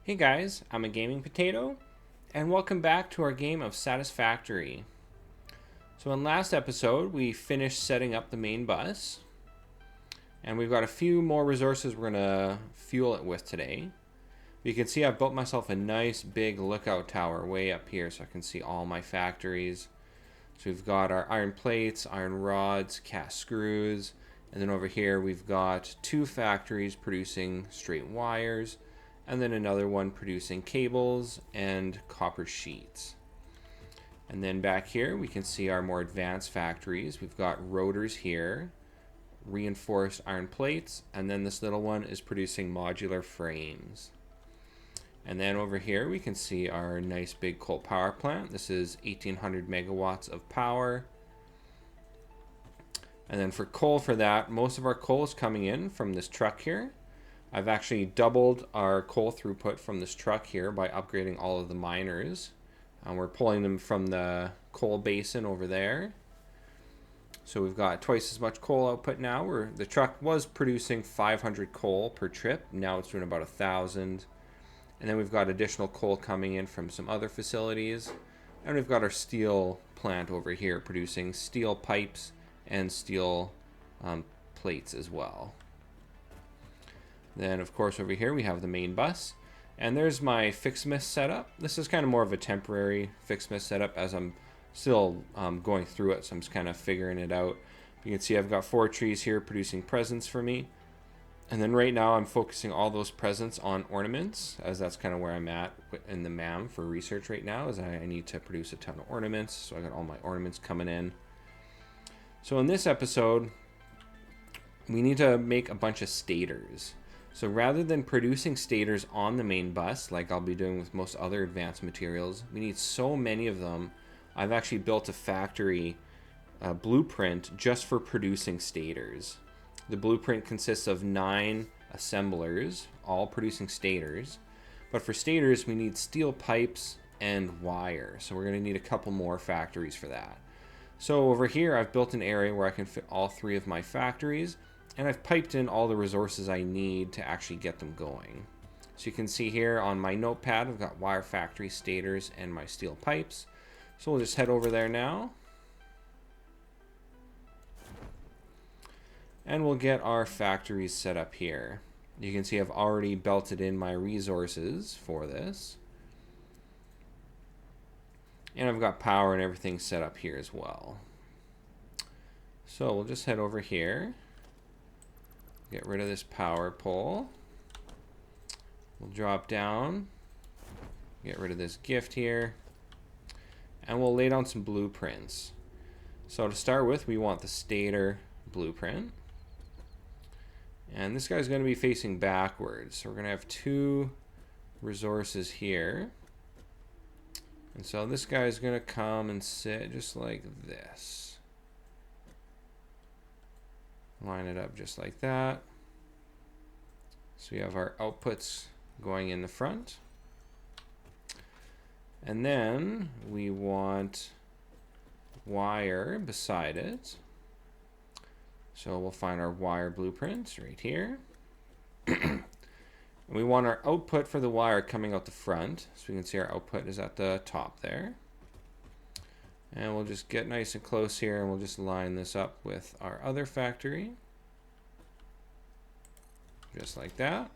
Hey guys, I'm a gaming potato, and welcome back to our game of Satisfactory. So in last episode, we finished setting up the main bus, and we've got a few more resources we're gonna fuel it with today. You can see I've built myself a nice big lookout tower way up here so I can see all my factories. So we've got our iron plates, iron rods, cast screws, and then over here we've got two factories producing straight wires, and then another one producing cables and copper sheets. And then back here we can see our more advanced factories. We've got rotors here, reinforced iron plates, and then this little one is producing modular frames. And then over here we can see our nice big coal power plant. This is 1800 megawatts of power. And then for coal for that, most of our coal is coming in from this truck here. I've actually doubled our coal throughput from this truck here by upgrading all of the miners. We're pulling them from the coal basin over there. So we've got twice as much coal output now. The truck was producing 500 coal per trip. Now it's doing about 1,000. And then we've got additional coal coming in from some other facilities. And we've got our steel plant over here producing steel pipes and steel plates as well. Then, of course, over here we have the main bus. And there's my Fixmas setup. This is kind of more of a temporary Fixmas setup as I'm still going through it. So I'm just kind of figuring it out. You can see I've got 4 trees here producing presents for me. And then right now I'm focusing all those presents on ornaments, as that's kind of where I'm at in the MAM for research right now, is I need to produce a ton of ornaments. So I got all my ornaments coming in. So in this episode, we need to make a bunch of stators. So rather than producing stators on the main bus, like I'll be doing with most other advanced materials, we need so many of them. I've actually built a factory blueprint just for producing stators. The blueprint consists of 9 assemblers, all producing stators. But for stators, we need steel pipes and wire. So we're going to need a couple more factories for that. So over here, I've built an area where I can fit all 3 of my factories. And I've piped in all the resources I need to actually get them going. So you can see here on my notepad, I've got wire factory, stators, and my steel pipes. So we'll just head over there now. And we'll get our factories set up here. You can see I've already belted in my resources for this. And I've got power and everything set up here as well. So we'll just head over here. Get rid of this power pole. We'll drop down. Get rid of this gift here. And we'll lay down some blueprints. So to start with, we want the Stator blueprint. And this guy's going to be facing backwards. So we're going to have 2 resources here. And so this guy's going to come and sit just like this. Line it up just like that. So we have our outputs going in the front. And then we want wire beside it. So we'll find our wire blueprints right here. And we want our output for the wire coming out the front. So we can see our output is at the top there. And we'll just get nice and close here and we'll just line this up with our other factory. Just like that.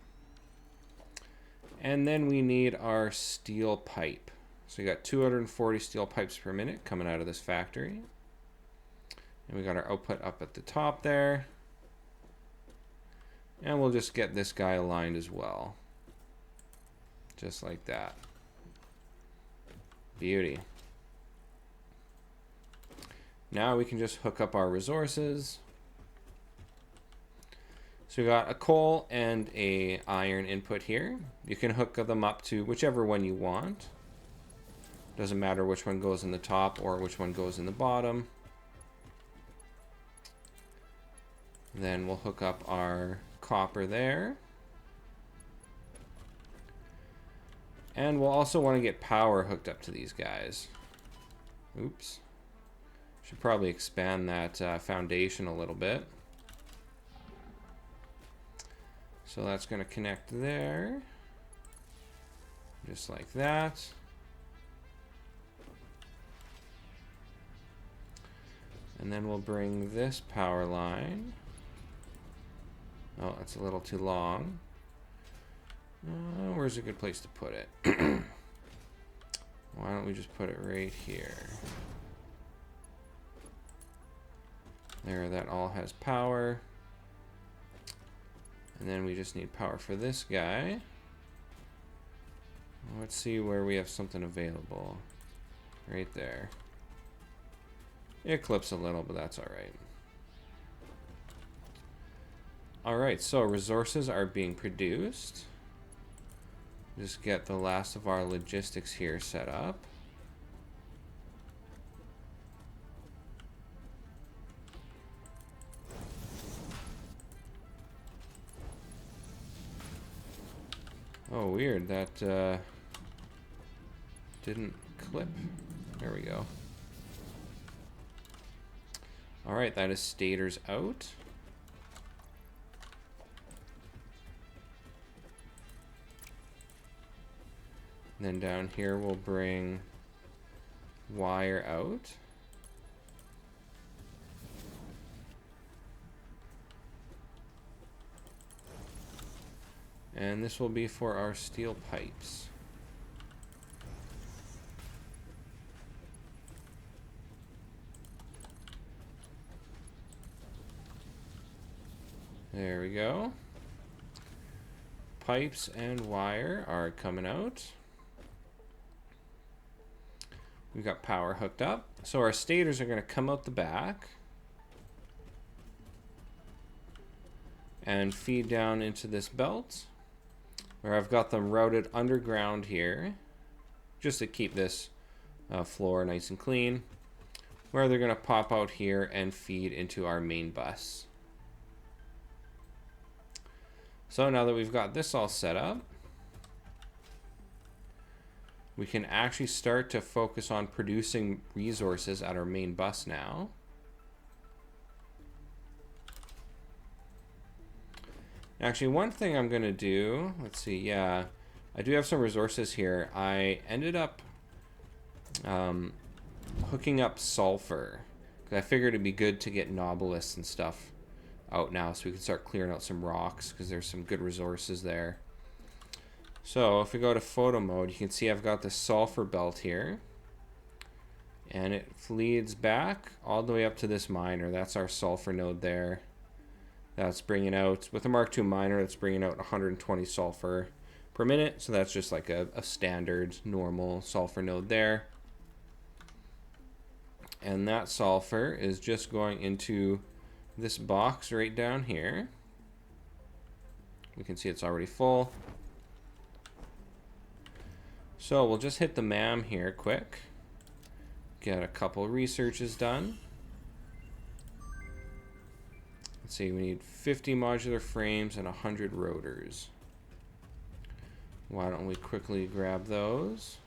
And then we need our steel pipe. So we got 240 steel pipes per minute coming out of this factory. And we got our output up at the top there. And we'll just get this guy aligned as well. Just like that. Beauty. Now we can just hook up our resources. So we got a coal and a iron input here. You can hook them up to whichever one you want. Doesn't matter which one goes in the top or which one goes in the bottom. Then we'll hook up our copper there. And we'll also want to get power hooked up to these guys. Oops. Should probably expand that foundation a little bit. So that's going to connect there. Just like that. And then we'll bring this power line. Oh, it's a little too long. Where's a good place to put it? Why don't we just put it right here? There, that all has power. And then we just need power for this guy. Let's see where we have something available. Right there. It clips a little, but that's alright. Alright, so resources are being produced. Just get the last of our logistics here set up. Oh, weird. That didn't clip. There we go. Alright, that is Stator's out. And then down here we'll bring wire out. And this will be for our steel pipes. There we go. Pipes and wire are coming out. We've got power hooked up. So our stators are going to come out the back and feed down into this belt, where I've got them routed underground here, just to keep this floor nice and clean, where they're going to pop out here and feed into our main bus. So now that we've got this all set up, we can actually start to focus on producing resources at our main bus now. Actually, one thing I'm going to do, let's see, yeah, I do have some resources here. I ended up hooking up Sulfur, because I figured it'd be good to get Nobelisks and stuff out now so we can start clearing out some rocks, because there's some good resources there. So if we go to photo mode, you can see I've got the Sulfur belt here, and it leads back all the way up to this miner. That's our Sulfur node there. That's bringing out, with the Mark II miner, that's bringing out 120 sulfur per minute. So that's just like a standard normal sulfur node there. And that sulfur is just going into this box right down here. We can see it's already full. So we'll just hit the MAM here quick. Get a couple researches done. Let's see, we need 50 modular frames and 100 rotors. Why don't we quickly grab those?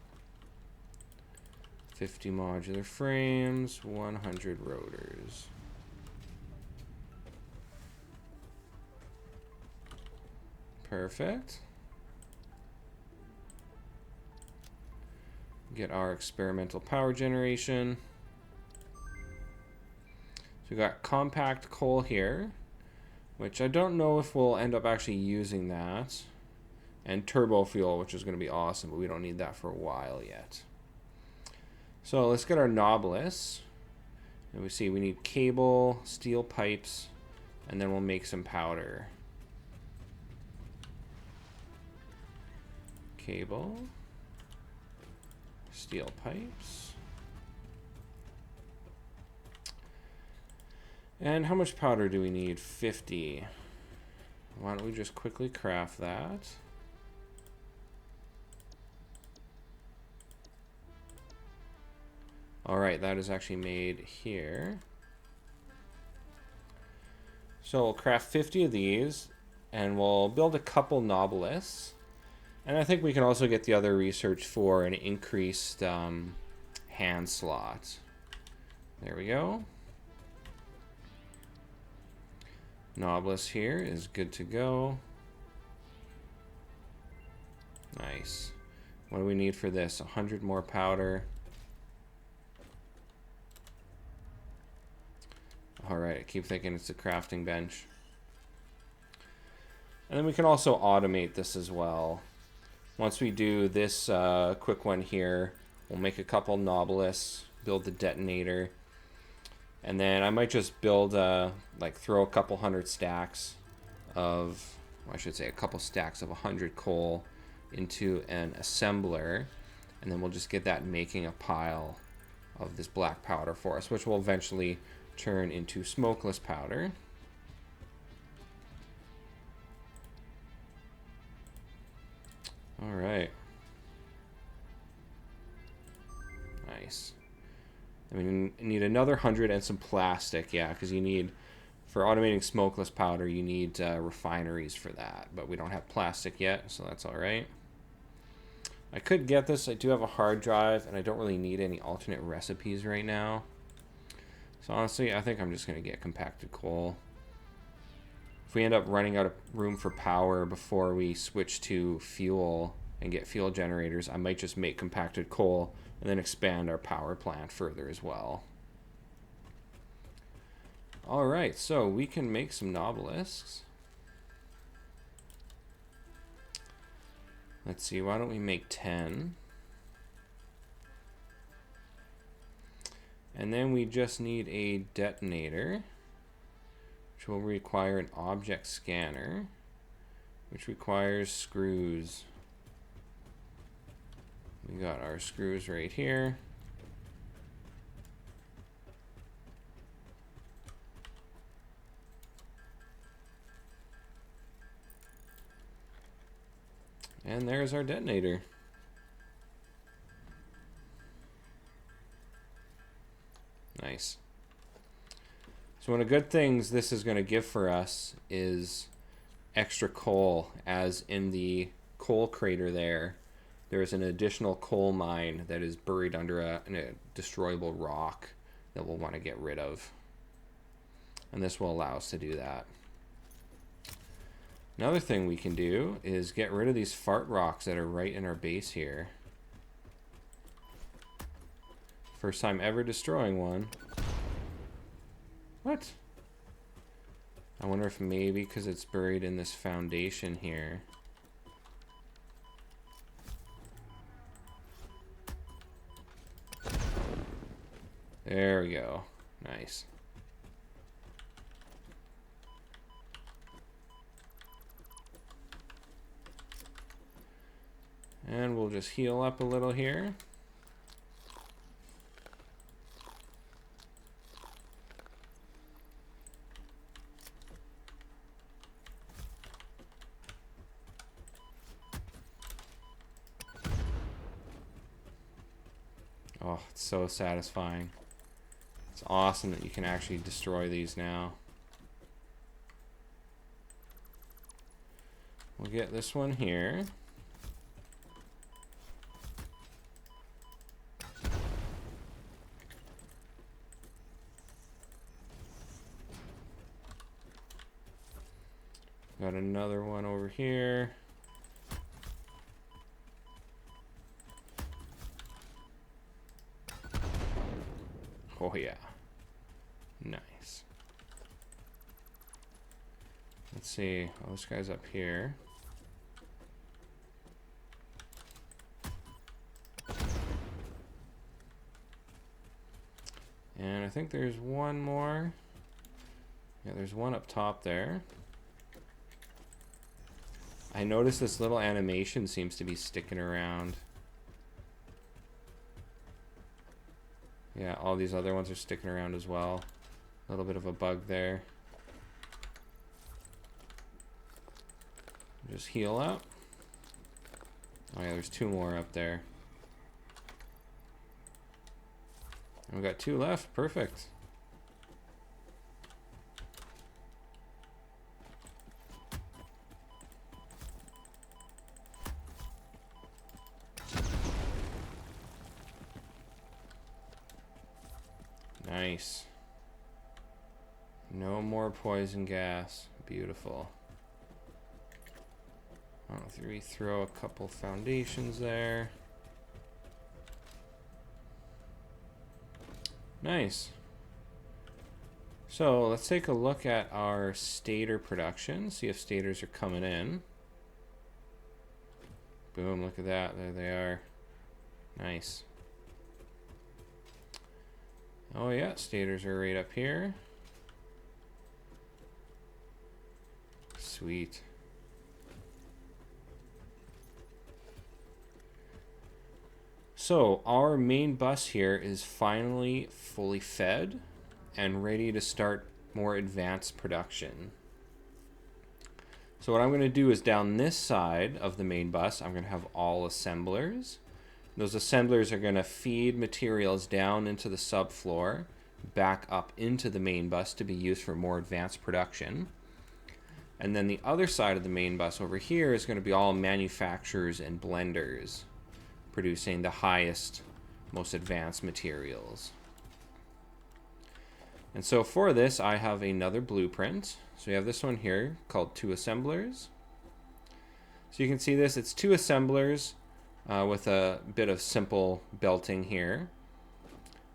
50 modular frames, 100 rotors. Perfect. Get our experimental power generation. So we got compact coal here, which I don't know if we'll end up actually using that. And turbo fuel, which is going to be awesome, but we don't need that for a while yet. So let's get our Nobelisks. And we see we need cable, steel pipes, and then we'll make some powder. Cable, steel pipes. And how much powder do we need? 50. Why don't we just quickly craft that? Alright, that is actually made here. So we'll craft 50 of these, and we'll build a couple Nobelisks. And I think we can also get the other research for an increased hand slot. There we go. Nobelisk here is good to go. Nice. What do we need for this? 100 more powder. Alright, I keep thinking it's a crafting bench. And then we can also automate this as well. Once we do this quick one here, we'll make a couple Nobelisks, build the detonator, and then I might just build, like throw a couple hundred stacks of, well, I should say a couple stacks of 100 coal into an assembler, and then we'll just get that making a pile of this black powder for us, which will eventually turn into smokeless powder. All right. Nice. I mean, you need another 100 and some plastic, yeah, because you need, for automating smokeless powder, you need refineries for that, but we don't have plastic yet, so that's all right. I could get this. I do have a hard drive, and I don't really need any alternate recipes right now. So honestly, I think I'm just going to get compacted coal. If we end up running out of room for power before we switch to fuel and get fuel generators, I might just make compacted coal and then expand our power plant further as well. Alright, so we can make some Nobelisks. Let's see, why don't we make 10? And then we just need a detonator, which will require an object scanner, which requires screws. We got our screws right here. And there's our detonator. Nice. So one of the good things this is going to give for us is extra coal, as in the coal crater there. There's an additional coal mine that is buried under a destroyable rock that we'll want to get rid of. And this will allow us to do that. Another thing we can do is get rid of these fart rocks that are right in our base here. First time ever destroying one. What? I wonder if maybe because it's buried in this foundation here. There we go. Nice. And we'll just heal up a little here. Oh, it's so satisfying. It's awesome that you can actually destroy these now. We'll get this one here. Got another one over here. Oh yeah. Nice. Let's see. Oh, this guy's up here. And I think there's one more. Yeah, there's one up top there. I noticed this little animation seems to be sticking around. Yeah, all these other ones are sticking around as well. A little bit of a bug there. Just heal up. Oh yeah, there's two more up there. And we got two left. Perfect. Nice. No more poison gas. Beautiful. We throw a couple foundations there. Nice. So let's take a look at our stator production, see if stators are coming in. Boom, look at that. There they are. Nice. Oh yeah, stators are right up here. Sweet. So our main bus here is finally fully fed and ready to start more advanced production. So what I'm going to do is down this side of the main bus, I'm going to have all assemblers. Those assemblers are going to feed materials down into the subfloor, back up into the main bus to be used for more advanced production. And then the other side of the main bus over here is going to be all manufacturers and blenders, producing the highest, most advanced materials. And so for this, I have another blueprint. So we have this one here called 2 assemblers. So you can see this, it's 2 assemblers with a bit of simple belting here.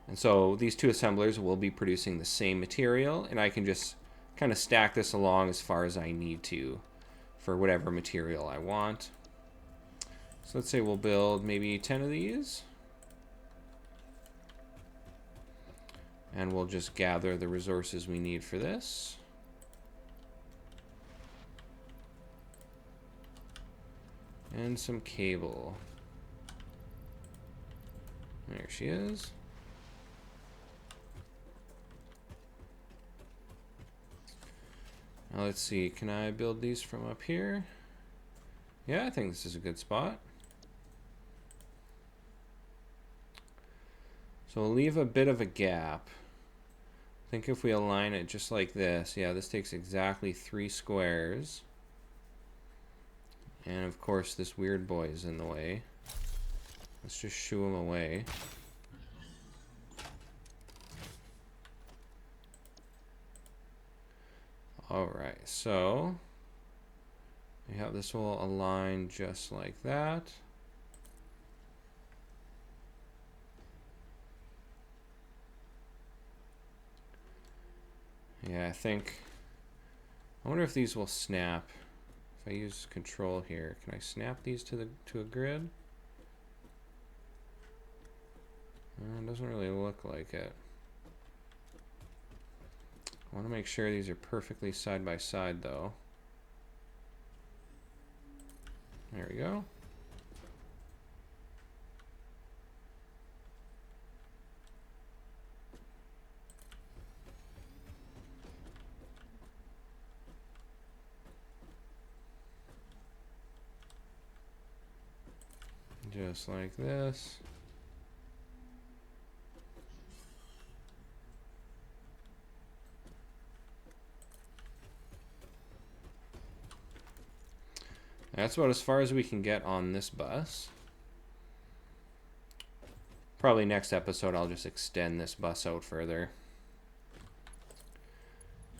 And so these 2 assemblers will be producing the same material, and I can just kind of stack this along as far as I need to for whatever material I want. So let's say we'll build maybe 10 of these. And we'll just gather the resources we need for this. And some cable. There she is. Now let's see, can I build these from up here? Yeah, I think this is a good spot. So we'll leave a bit of a gap. I think if we align it just like this, yeah, this takes exactly 3 squares. And of course this weird boy is in the way. Let's just shoo him away. Alright, so yeah, this will align just like that. Yeah, I wonder if these will snap. If I use control here, can I snap these to a grid? It doesn't really look like it. I want to make sure these are perfectly side by side though. There we go. Just like this. That's about as far as we can get on this bus. Probably next episode I'll just extend this bus out further.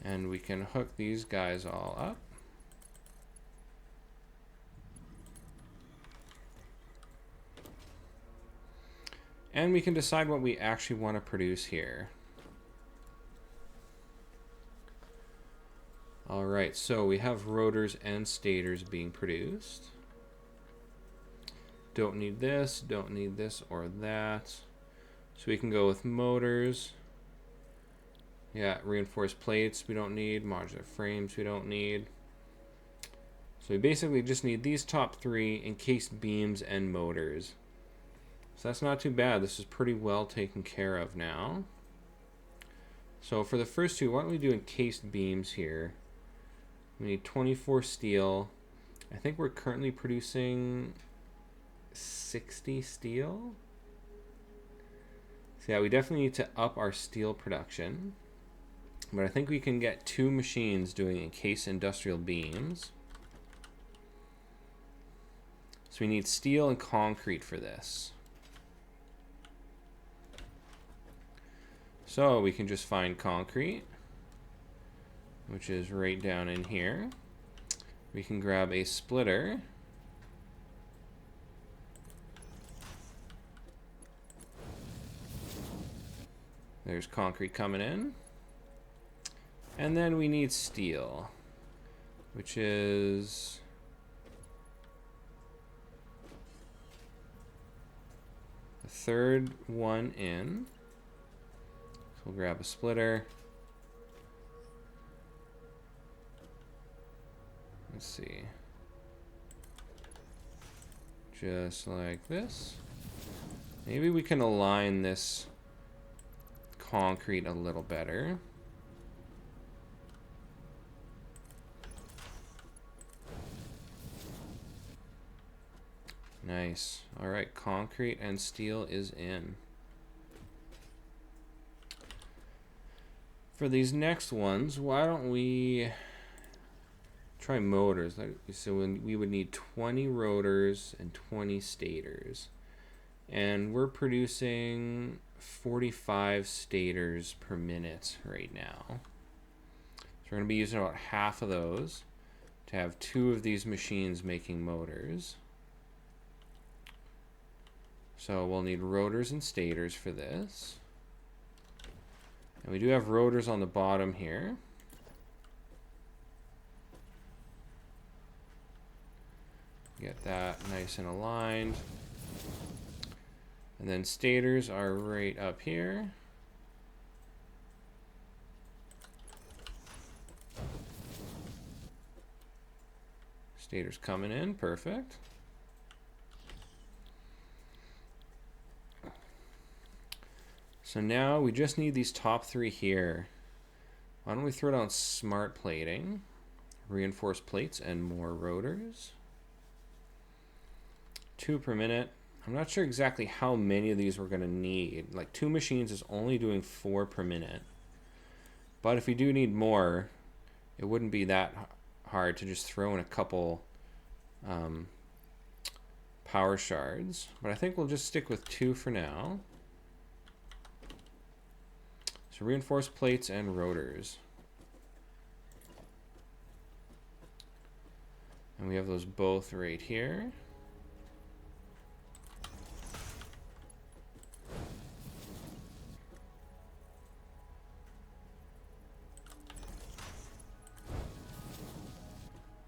And we can hook these guys all up. And we can decide what we actually want to produce here. Alright, so we have rotors and stators being produced. Don't need this or that. So we can go with motors. Yeah, reinforced plates we don't need. Modular frames we don't need. So we basically just need these top 3, encased beams and motors. So that's not too bad. This is pretty well taken care of now. So for the first 2, why don't we do encased beams here? We need 24 steel. I think we're currently producing 60 steel. So yeah, we definitely need to up our steel production. But I think we can get 2 machines doing encased industrial beams. So we need steel and concrete for this. So we can just find concrete, which is right down in here. We can grab a splitter, There's concrete coming in. And then we need steel, which is the third one in. So we'll grab a splitter. Let's see. Just like this. Maybe we can align this concrete a little better. Nice. All right, concrete and steel is in. For these next ones, why don't we try motors? So we would need 20 rotors and 20 stators. And we're producing 45 stators per minute right now. So we're going to be using about half of those to have 2 of these machines making motors. So we'll need rotors and stators for this. And we do have rotors on the bottom here. Get that nice and aligned. And then stators are right up here. Stators coming in, perfect. So now we just need these top 3 here. Why don't we throw down smart plating, reinforced plates, and more rotors. 2 per minute. I'm not sure exactly how many of these we're going to need. Like 2 machines is only doing 4 per minute. But if we do need more, it wouldn't be that hard to just throw in a couple power shards. But I think we'll just stick with 2 for now. So reinforced plates and rotors. And we have those both right here.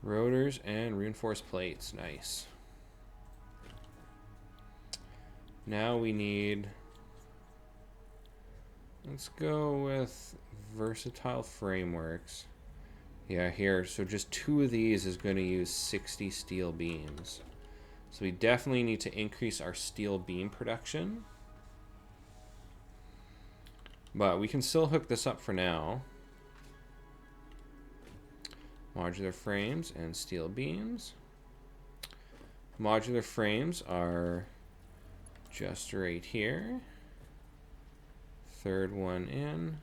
Rotors and reinforced plates, nice. Now we need, let's go with versatile frameworks. Yeah, here, so just 2 of these is going to use 60 steel beams. So we definitely need to increase our steel beam production. But we can still hook this up for now. Modular frames and steel beams. Modular frames are just right here. Third one in.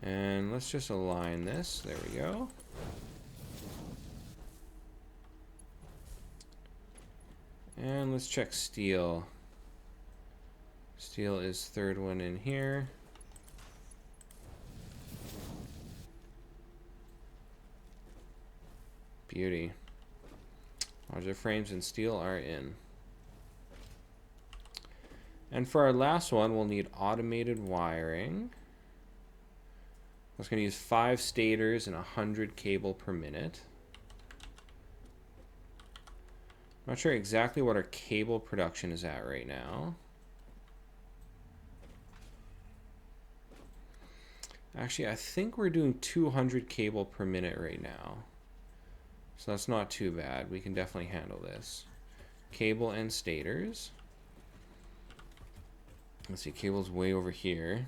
And let's just align this. There we go. And let's check steel. Steel is third one in here. Beauty. Modular frames and steel are in. And for our last one, we'll need automated wiring. I was going to use 5 stators and 100 cable per minute. I'm not sure exactly what our cable production is at right now. Actually, I think we're doing 200 cable per minute right now. So that's not too bad. We can definitely handle this. Cable and stators. Let's see, cable's way over here.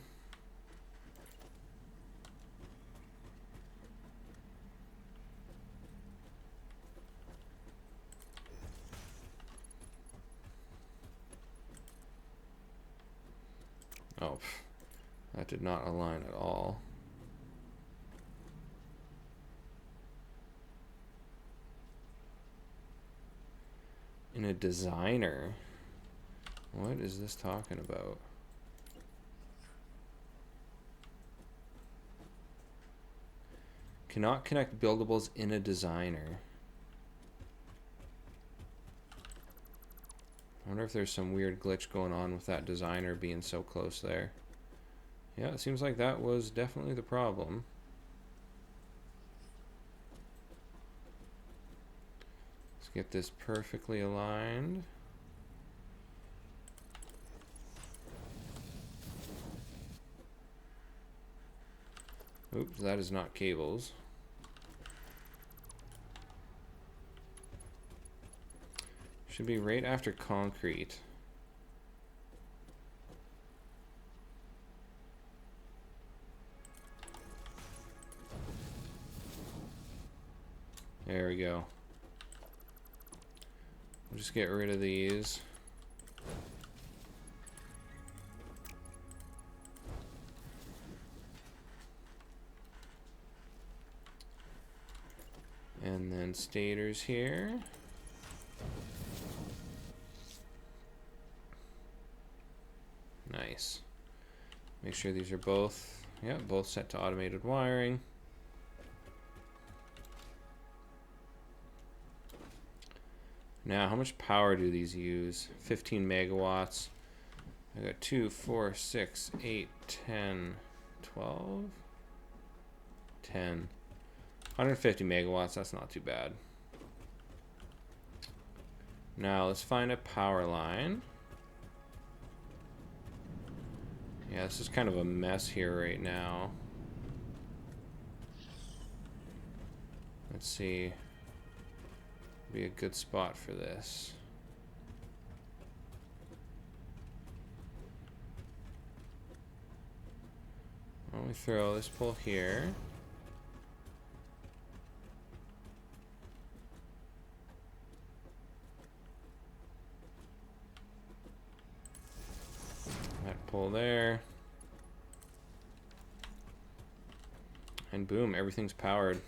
Oh, that did not align at all. In a designer. What is this talking about? Cannot connect buildables in a designer. I wonder if there's some weird glitch going on with that designer being so close there. Yeah, it seems like that was definitely the problem. Let's get this perfectly aligned. Oops, that is not cables. Should be right after concrete. There we go. We'll just get rid of these. And then stators here. Nice. Make sure these are both, yeah, both set to automated wiring. Now, how much power do these use? 15 megawatts. I got 2, 4, 6, 8, 10, 12, 10. 150 megawatts, that's not too bad. Now, let's find a power line. Yeah, this is kind of a mess here right now. Let's see. Be a good spot for this. Let me throw this pole here. That pole there. And boom, everything's powered.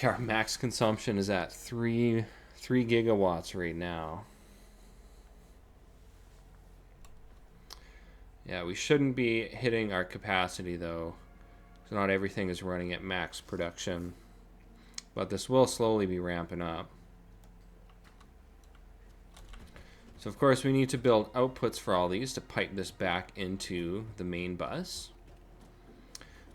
Our max consumption is at 3 gigawatts right now. Yeah, we shouldn't be hitting our capacity though, so not everything is running at max production, but this will slowly be ramping up. So of course we need to build outputs for all these to pipe this back into the main bus.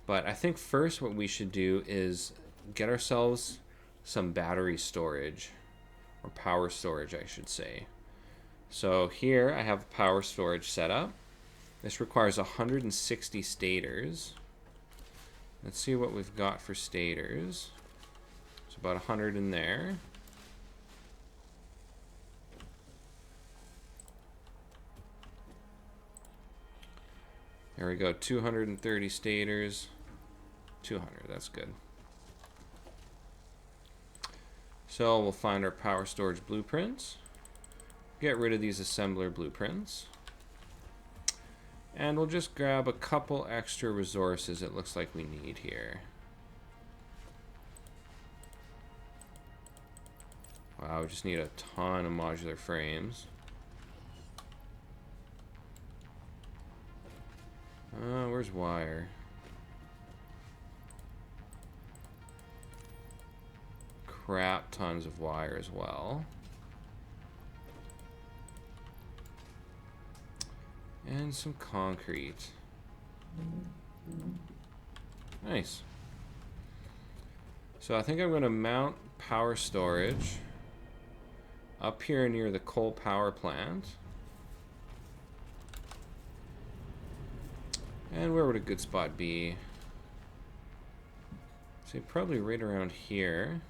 But I think first what we should do is get ourselves some battery storage, or power storage I should say. So here I have power storage set up. This requires 160 stators. Let's see what we've got for stators. There's about 100 in there. There we go, 230 stators. 200, that's good. So we'll find our power storage blueprints. Get rid of these assembler blueprints. And we'll just grab a couple extra resources it looks like we need here. Wow, we just need a ton of modular frames. Where's wire? Crap tons of wire as well. And some concrete. Nice. So I think I'm going to mount power storage up here near the coal power plant. And where would a good spot be? So probably right around here.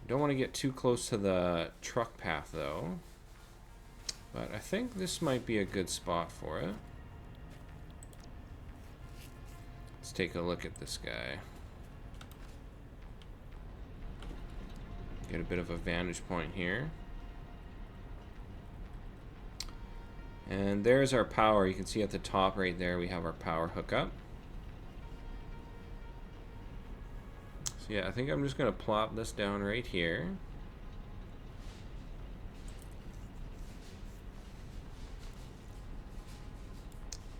Don't want to get too close to the truck path though. But I think this might be a good spot for it. Let's take a look at this guy. Get a bit of a vantage point here. And there's our power. You can see at the top right there we have our power hookup. So yeah, I think I'm just going to plop this down right here.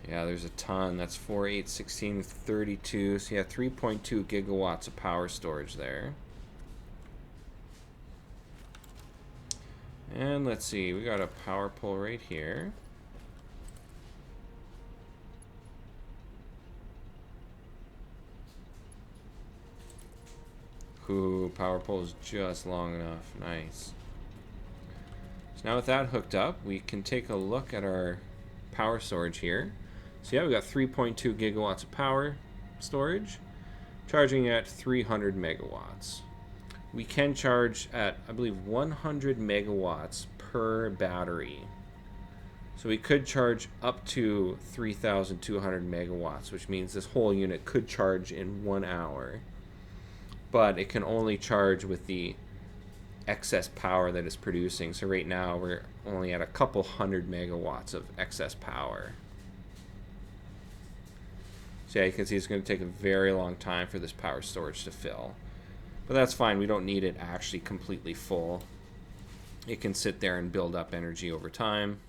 Yeah, there's a ton. That's 4, 8, 16, 32. So yeah, 3.2 gigawatts of power storage there. And let's see, we got a power pole right here. Ooh, power pole is just long enough. Nice. So now with that hooked up, we can take a look at our power storage here. So yeah, we got 3.2 gigawatts of power storage, charging at 300 megawatts. We can charge at, I believe, 100 megawatts per battery. So we could charge up to 3,200 megawatts, which means this whole unit could charge in 1 hour. But it can only charge with the excess power that it's producing. So right now we're only at a couple hundred megawatts of excess power. So yeah, you can see it's going to take a very long time for this power storage to fill. But that's fine, we don't need it actually completely full. It can sit there and build up energy over time.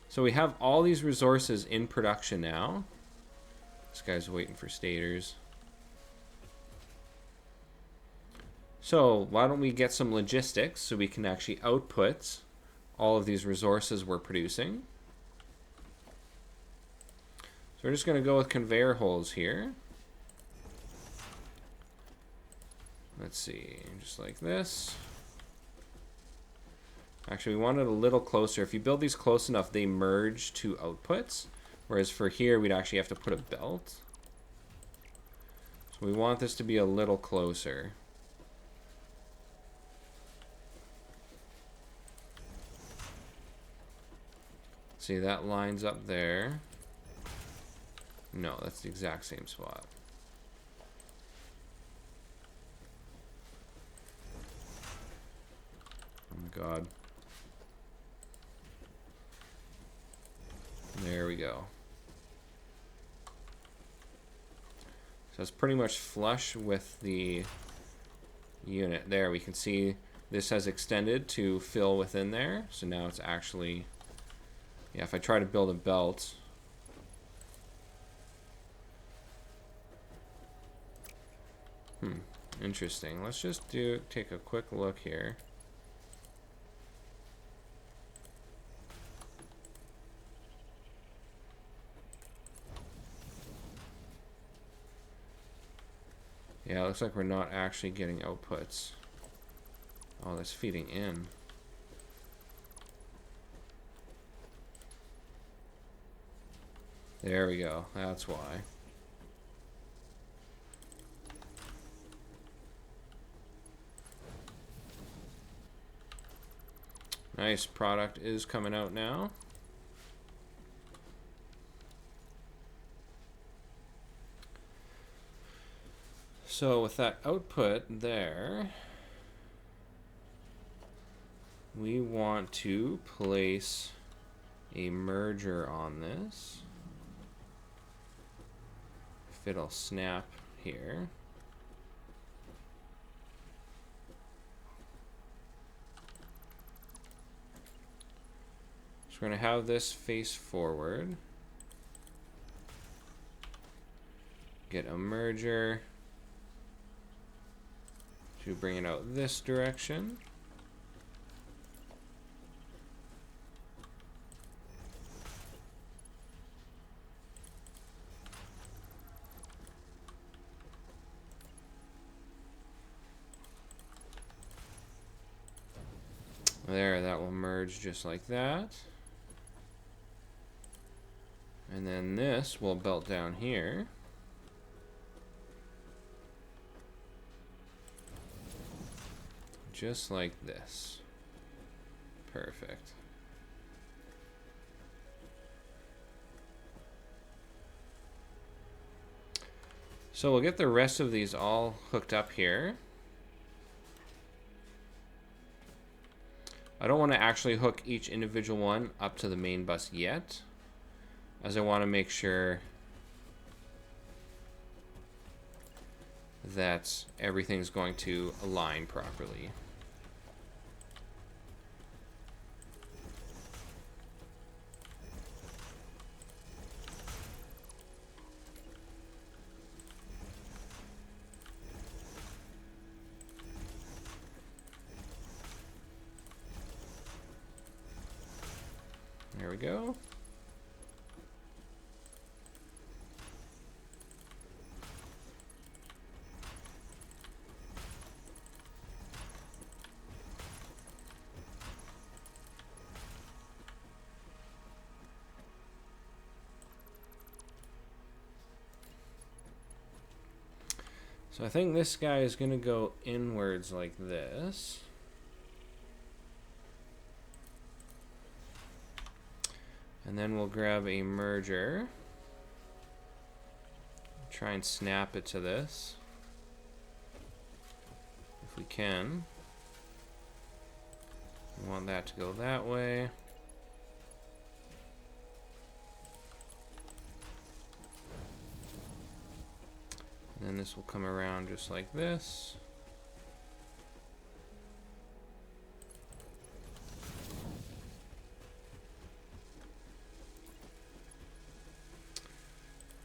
So we have all these resources in production now. This guy's waiting for stators. So why don't we get some logistics so we can actually output all of these resources we're producing. So we're just going to go with conveyor holes here. Let's see, just like this. Actually, we want it a little closer. If you build these close enough, they merge to outputs. Whereas for here, we'd actually have to put a belt. So we want this to be a little closer. See, that lines up there. No, that's the exact same spot. Oh my god. There we go. So it's pretty much flush with the unit. There, we can see this has extended to fill within there. So now it's actually... Yeah, if I try to build a belt... Interesting. Let's just take a quick look here. Yeah, it looks like we're not actually getting outputs. Oh, that's feeding in. There we go. That's why. Nice, product is coming out now. So with that output there, we want to place a merger on this. If it'll snap here. So we're going to have this face forward. Get a merger to bring it out this direction. There, that will merge just like that. And then this will belt down here. Just like this. Perfect. So we'll get the rest of these all hooked up here. I don't want to actually hook each individual one up to the main bus yet, as I want to make sure that everything's going to align properly. There we go. So I think this guy is going to go inwards like this. And then we'll grab a merger. Try and snap it to this. If we can. We want that to go that way. And then this will come around just like this.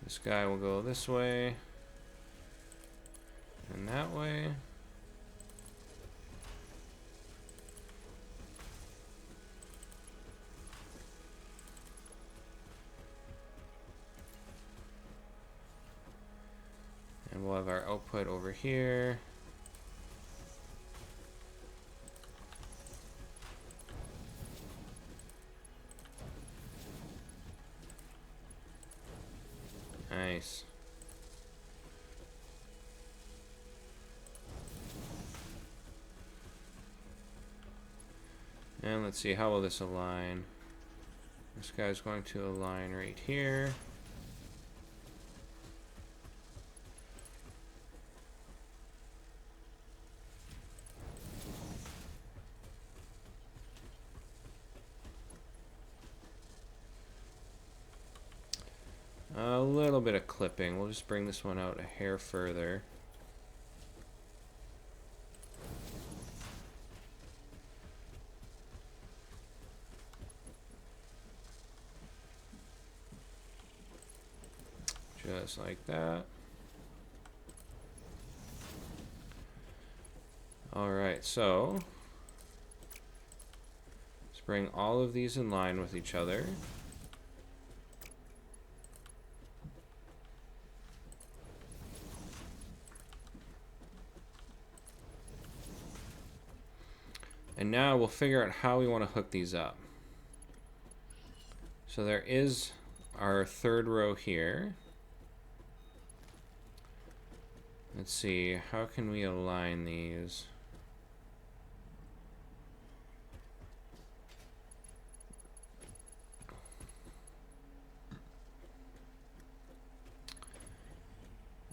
This guy will go this way and that way. And we'll have our output over here. Nice. And let's see, how will this align? This guy's going to align right here. A little bit of clipping. We'll just bring this one out a hair further. Just like that. Alright, so let's bring all of these in line with each other. And now we'll figure out how we want to hook these up. So there is our third row here. Let's see, how can we align these?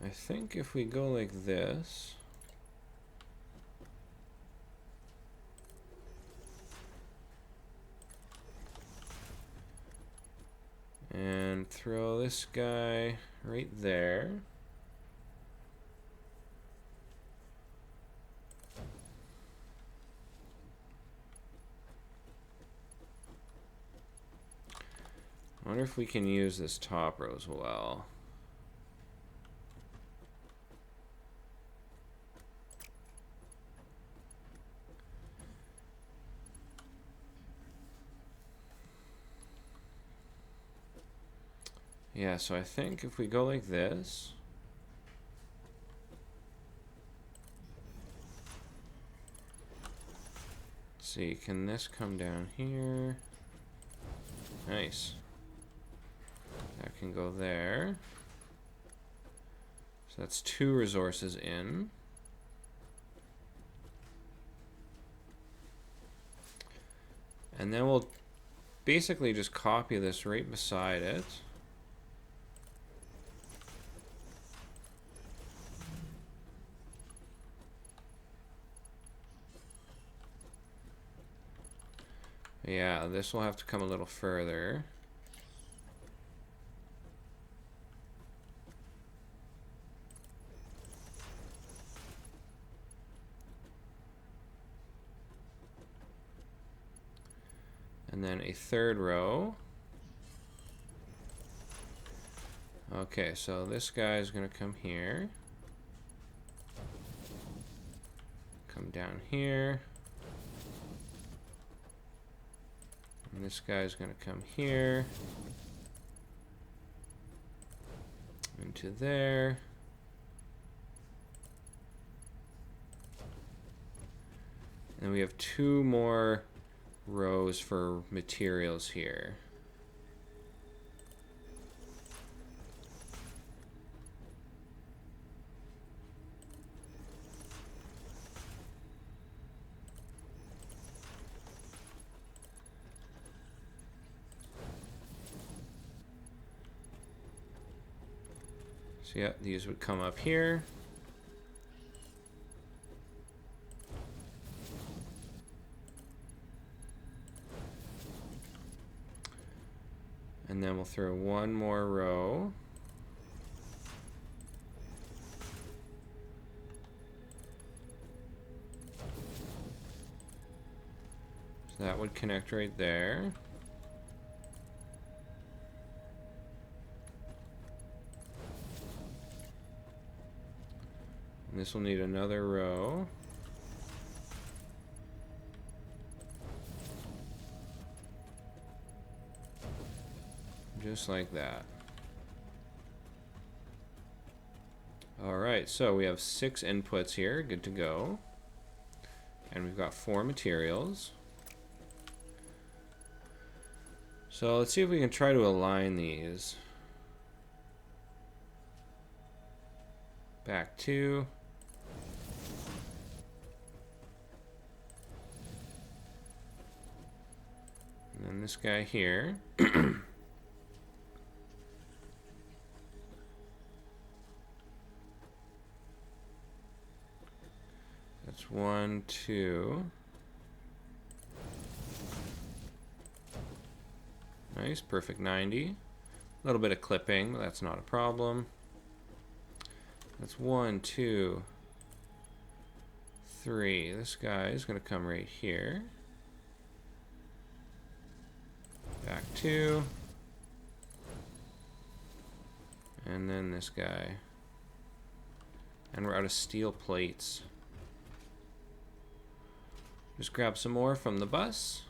I think if we go like this, and throw this guy right there. I wonder if we can use this top row as well. Yeah, so I think if we go like this, let's see, can this come down here? Nice. That can go there. So that's 2 resources in. And then we'll basically just copy this right beside it. Yeah, this will have to come a little further. And then a third row. Okay, so this guy is going to come here. Come down here. And this guy's going to come here. Into there. And we have 2 more rows for materials here. So yeah, these would come up here. And then we'll throw 1 more row. So that would connect right there. And this will need another row. Just like that. Alright, so we have 6 inputs here, good to go. And we've got 4 materials. So let's see if we can try to align these. Back 2. And then this guy here. That's 1, 2. Nice, perfect 90. A little bit of clipping, but that's not a problem. That's 1, 2, 3. This guy is going to come right here. Back 2. And then this guy. And we're out of steel plates. Just grab some more from the bus.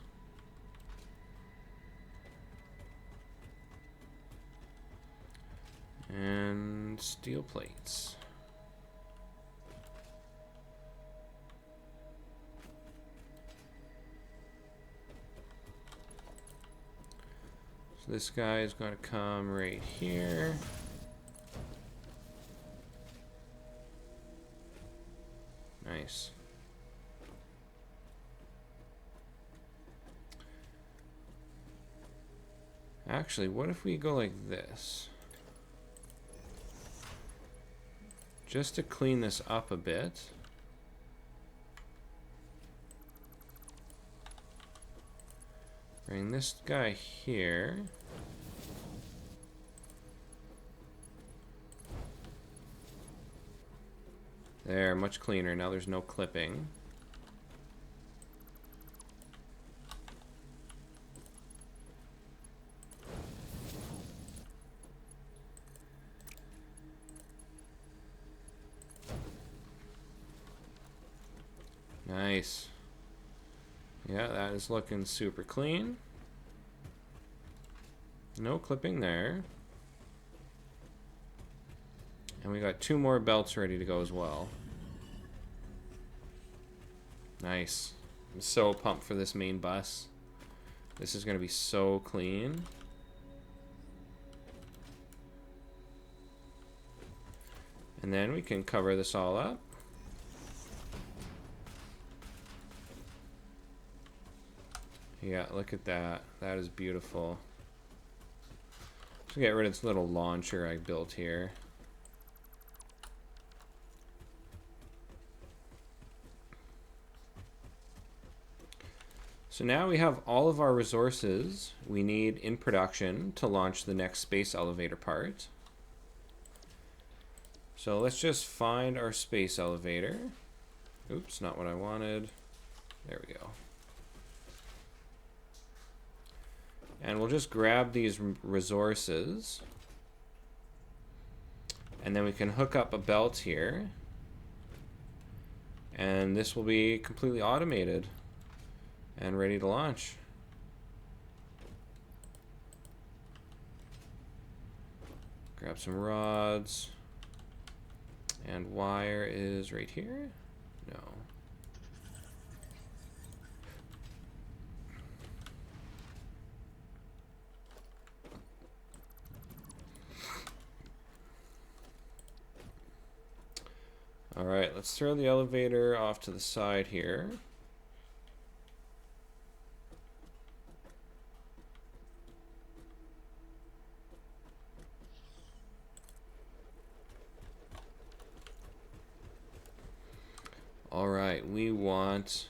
And steel plates. So this guy is going to come right here. Nice. Actually, what if we go like this? Just to clean this up a bit. Bring this guy here. There, much cleaner. Now there's no clipping. Nice. Yeah, that is looking super clean. No clipping there. And we got 2 more belts ready to go as well. Nice. I'm so pumped for this main bus. This is going to be so clean. And then we can cover this all up. Yeah, look at that. That is beautiful. So get rid of this little launcher I built here. So now we have all of our resources we need in production to launch the next space elevator part. So let's just find our space elevator. Oops, not what I wanted. There we go. And we'll just grab these resources. And then we can hook up a belt here. And this will be completely automated and ready to launch. Grab some rods. And wire is right here? No. All right, let's throw the elevator off to the side here. All right, we want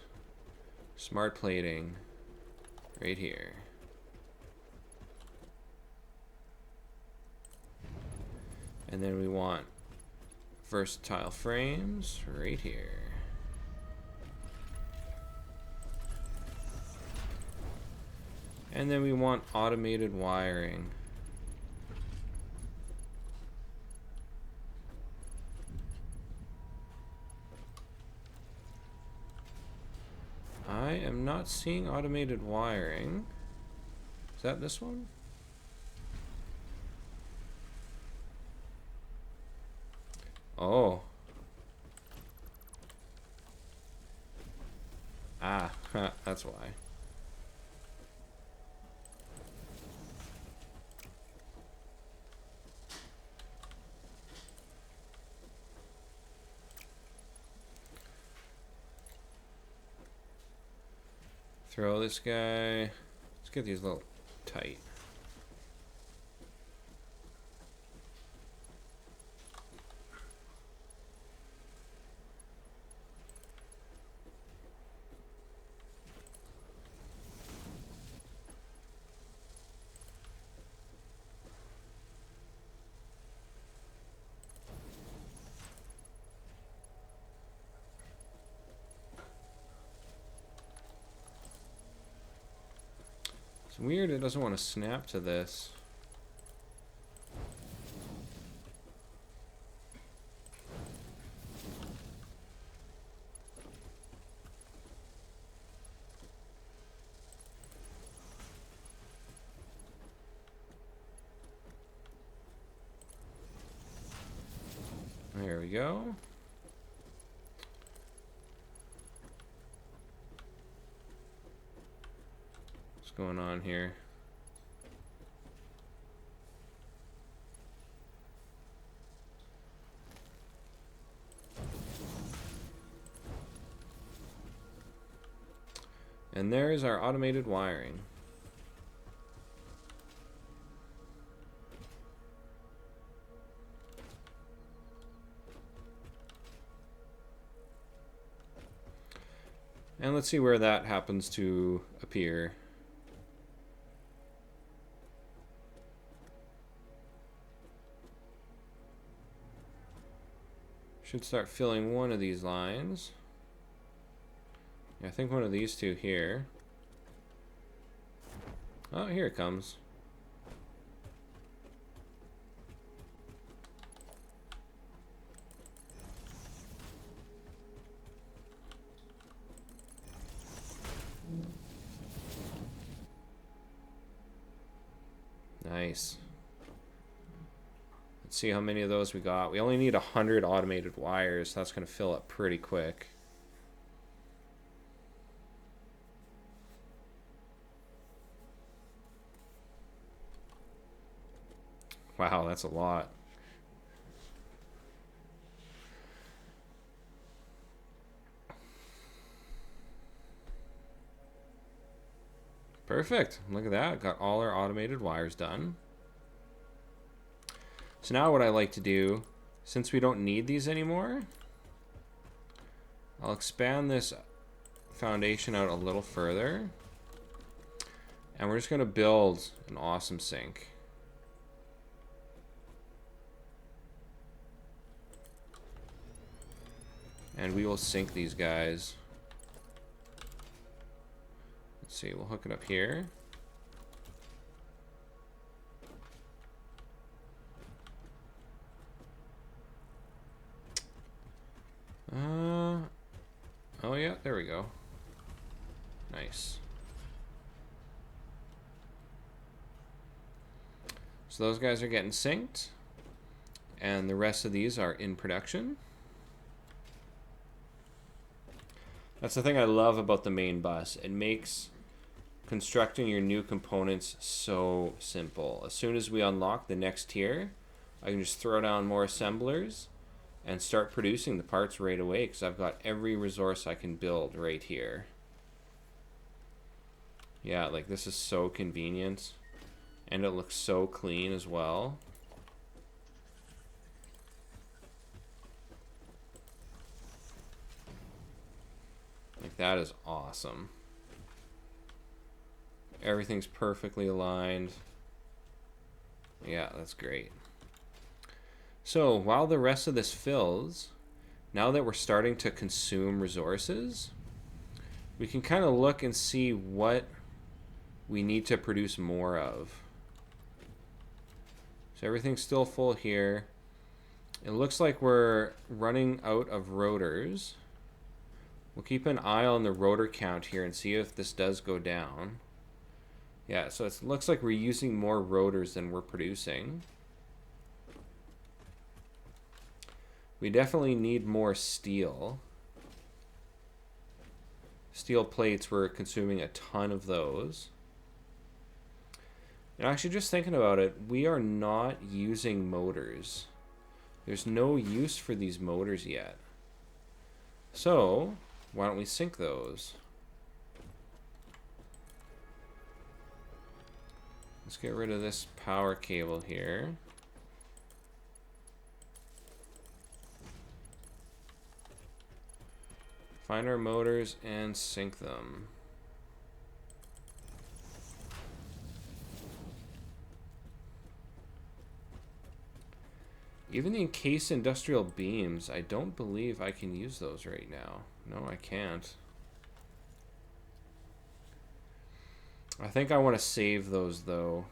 smart plating right here. And then we want versatile frames right here. And then we want automated wiring. I am not seeing automated wiring. Is that this one? Oh. Ah, that's why. Throw this guy. Let's get these a little tight. It's weird it doesn't want to snap to this. There we go. What's going on here? And there's our automated wiring. And let's see where that happens to appear. Should start filling one of these lines. I think one of these two here. Oh, here it comes. Nice. Let's see how many of those we got. We only need 100 automated wires. So that's going to fill up pretty quick. Wow, that's a lot. Perfect. Look at that. Got all our automated wires done. So now what I like to do, since we don't need these anymore, I'll expand this foundation out a little further. And we're just going to build an awesome sink. And we will sink these guys. Let's see, we'll hook it up here. Oh yeah, there we go. Nice. So those guys are getting synced. And the rest of these are in production. That's the thing I love about the main bus. It makes constructing your new components so simple. As soon as we unlock the next tier, I can just throw down more assemblers and start producing the parts right away because I've got every resource I can build right here. Yeah, like this is so convenient, and it looks so clean as well. Like that is awesome. Everything's perfectly aligned. Yeah, that's great. So while the rest of this fills, now that we're starting to consume resources, we can kind of look and see what we need to produce more of. So everything's still full here. It looks like we're running out of rotors. We'll keep an eye on the rotor count here and see if this does go down. Yeah, so it looks like we're using more rotors than we're producing. We definitely need more steel. Steel plates, we're consuming a ton of those. And actually, just thinking about it, we are not using motors. There's no use for these motors yet. So, why don't we sink those? Let's get rid of this power cable here. Find our motors and sink them. Even the encased industrial beams, I don't believe I can use those right now. No, I can't. I think I want to save those though,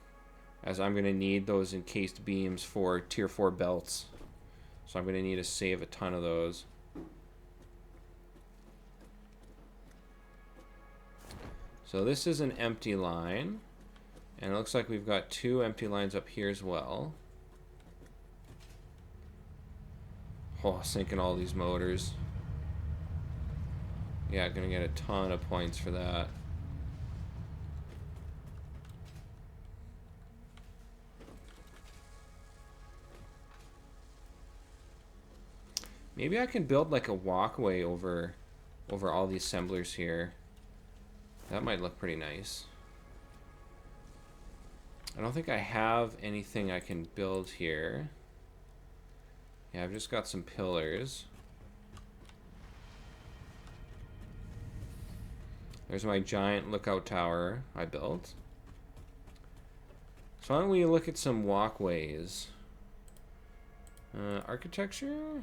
as I'm going to need those encased beams for tier 4 belts. So I'm going to need to save a ton of those. So this is an empty line, and it looks like we've got 2 empty lines up here as well. Oh, sinking all these motors. Yeah, gonna get a ton of points for that. Maybe I can build like a walkway over all the assemblers here. That might look pretty nice. I don't think I have anything I can build here. Yeah, I've just got some pillars. There's my giant lookout tower I built. So why don't we look at some walkways? Architecture?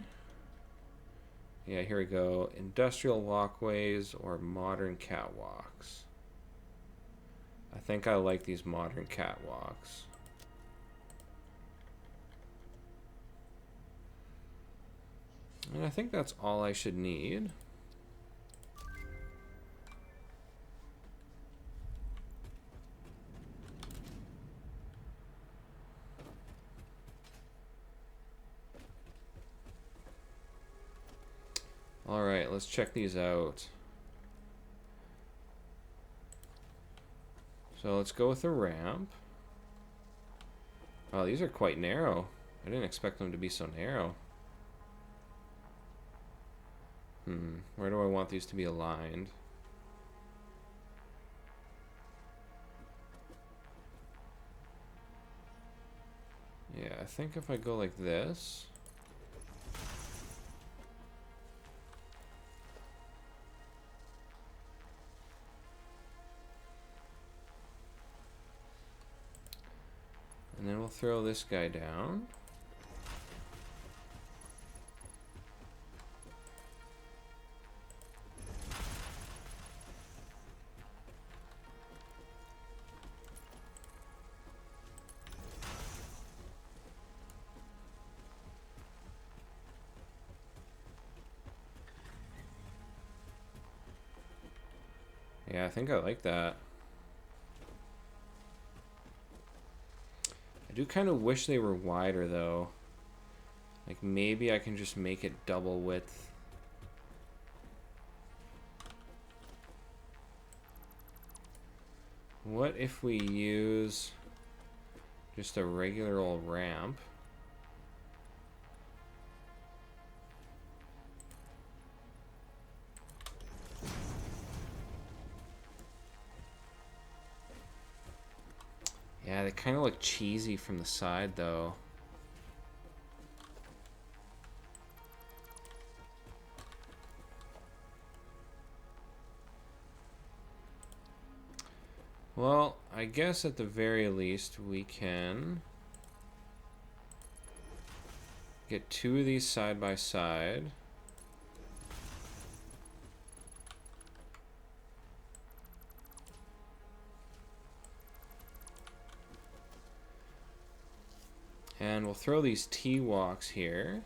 Yeah, here we go. Industrial walkways or modern catwalks. I think I like these modern catwalks. And I think that's all I should need. All right, let's check these out. So let's go with a ramp. Oh, these are quite narrow. I didn't expect them to be so narrow. Where do I want these to be aligned? Yeah, I think if I go like this. And then we'll throw this guy down. Yeah, I think I like that. I do kind of wish they were wider though. Like maybe I can just make it double width. What if we use just a regular old ramp? Yeah, they kind of look cheesy from the side though. Well, I guess at the very least we can get 2 of these side by side. And we'll throw these T-walks here.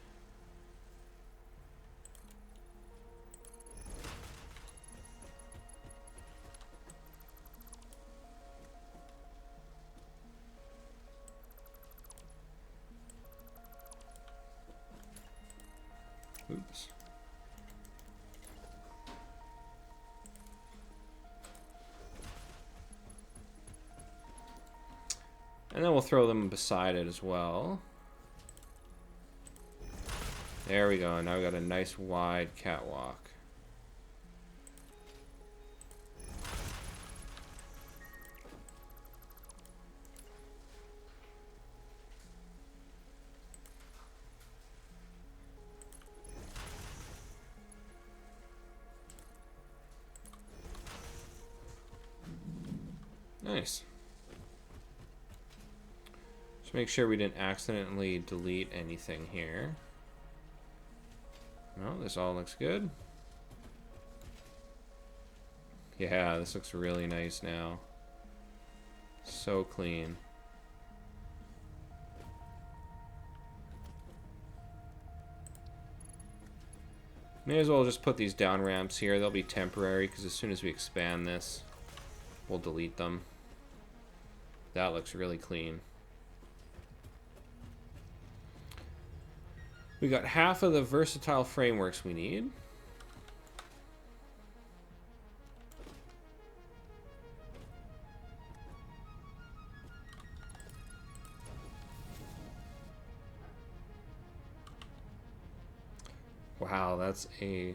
Oops. And then we'll throw them beside it as well. There we go. Now we got a nice wide catwalk. Nice. Just make sure we didn't accidentally delete anything here. No, this all looks good. Yeah, this looks really nice now. So clean. May as well just put these down ramps here. They'll be temporary because as soon as we expand this, we'll delete them. That looks really clean. We got half of the versatile frameworks we need. Wow, that's a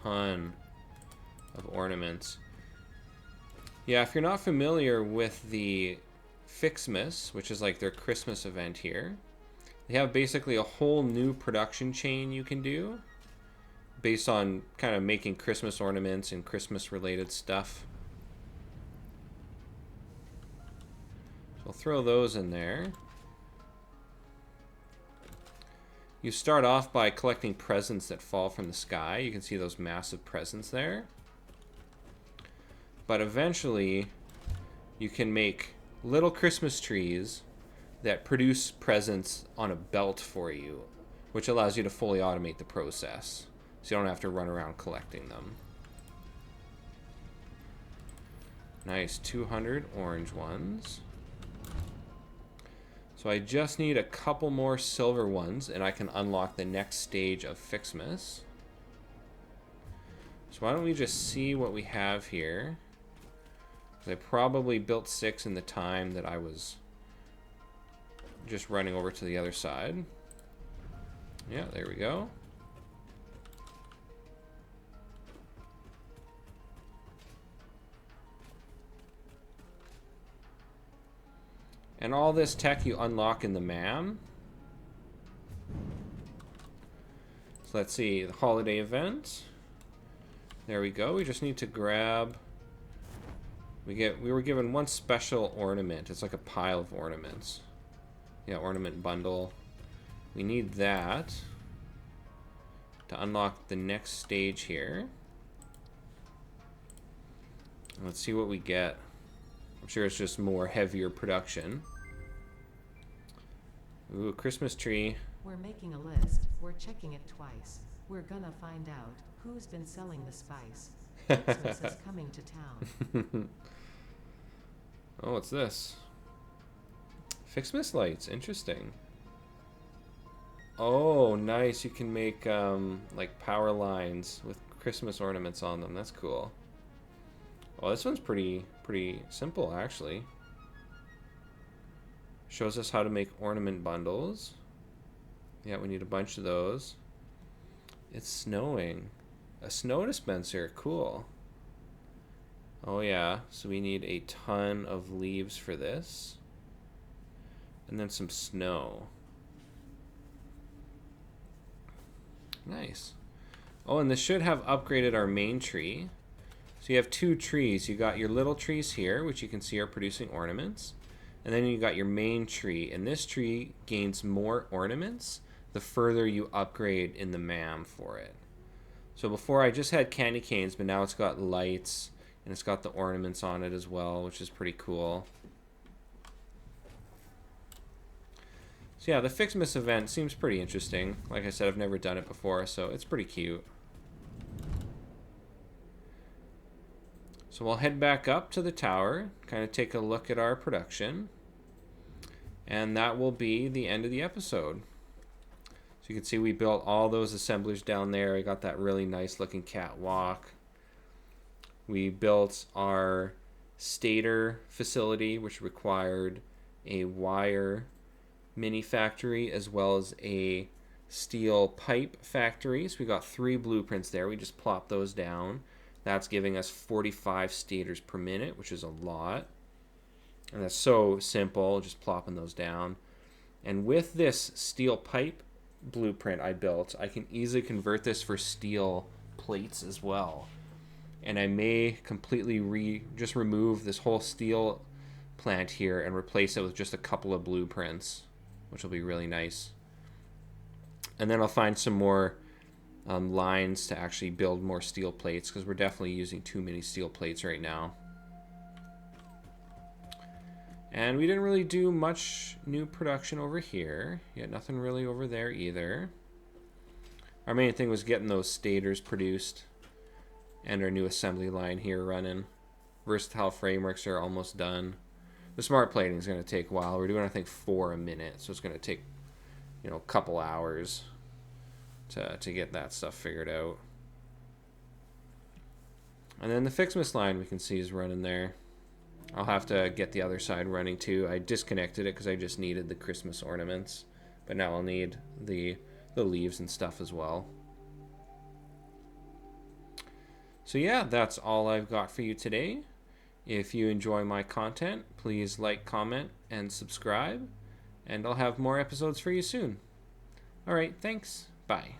ton of ornaments. Yeah, if you're not familiar with the Fixmas, which is like their Christmas event here, they have basically a whole new production chain you can do based on kind of making Christmas ornaments and Christmas related stuff. So I'll throw those in there. You start off by collecting presents that fall from the sky. You can see those massive presents there. But eventually, you can make little Christmas trees that produce presents on a belt for you, which allows you to fully automate the process. So you don't have to run around collecting them. Nice, 200 orange ones. So I just need a couple more silver ones and I can unlock the next stage of Fixmas. So why don't we just see what we have here. I probably built 6 in the time that I was just running over to the other side. Yeah, there we go. And all this tech you unlock in the MAM. So let's see, the holiday event. There we go. We just need to grab. We were given one special ornament. It's like a pile of ornaments. Yeah, ornament bundle. We need that to unlock the next stage here. Let's see what we get. I'm sure it's just more heavier production. Ooh, Christmas tree. We're making a list. We're checking it twice. We're gonna find out who's been selling the spice. Fixmas is coming to town. Oh, what's this? Fixmas lights. Interesting. Oh, nice. You can make like power lines with Christmas ornaments on them. That's cool. Oh, this one's pretty simple actually. Shows us how to make ornament bundles. Yeah, we need a bunch of those. It's snowing. A snow dispenser. Cool. Oh yeah, so we need a ton of leaves for this. And then some snow. Nice. Oh, and this should have upgraded our main tree. So you have two trees. You got your little trees here, which you can see are producing ornaments. And then you got your main tree. And this tree gains more ornaments the further you upgrade in the MAM for it. So before I just had candy canes, but now it's got lights and it's got the ornaments on it as well, which is pretty cool. So yeah, the Fixmas event seems pretty interesting. Like I said, I've never done it before, so it's pretty cute. So we'll head back up to the tower, kind of take a look at our production. And that will be the end of the episode. So you can see we built all those assemblers down there. I got that really nice looking catwalk. We built our Stator facility, which required a wire mini factory as well as a steel pipe factory. So we got 3 blueprints there. We just plopped those down. That's giving us 45 stators per minute, which is a lot. And that's so simple, just plopping those down. And with this steel pipe blueprint I built, I can easily convert this for steel plates as well. And I may completely just remove this whole steel plant here and replace it with just a couple of blueprints, which will be really nice. And then I'll find some more lines to actually build more steel plates, because we're definitely using too many steel plates right now. And we didn't really do much new production over here. Yeah, nothing really over there either. Our main thing was getting those stators produced and our new assembly line here running. Versatile frameworks are almost done. The smart plating is going to take a while. We're doing, I think, 4 a minute, so it's going to take, you know, a couple hours to get that stuff figured out. And then the Fixmas line we can see is running there. I'll have to get the other side running too. I disconnected it because I just needed the Christmas ornaments, but now I'll need the leaves and stuff as well. So yeah, that's all I've got for you today. If you enjoy my content, please like, comment, and subscribe, and I'll have more episodes for you soon. All right, thanks. Bye.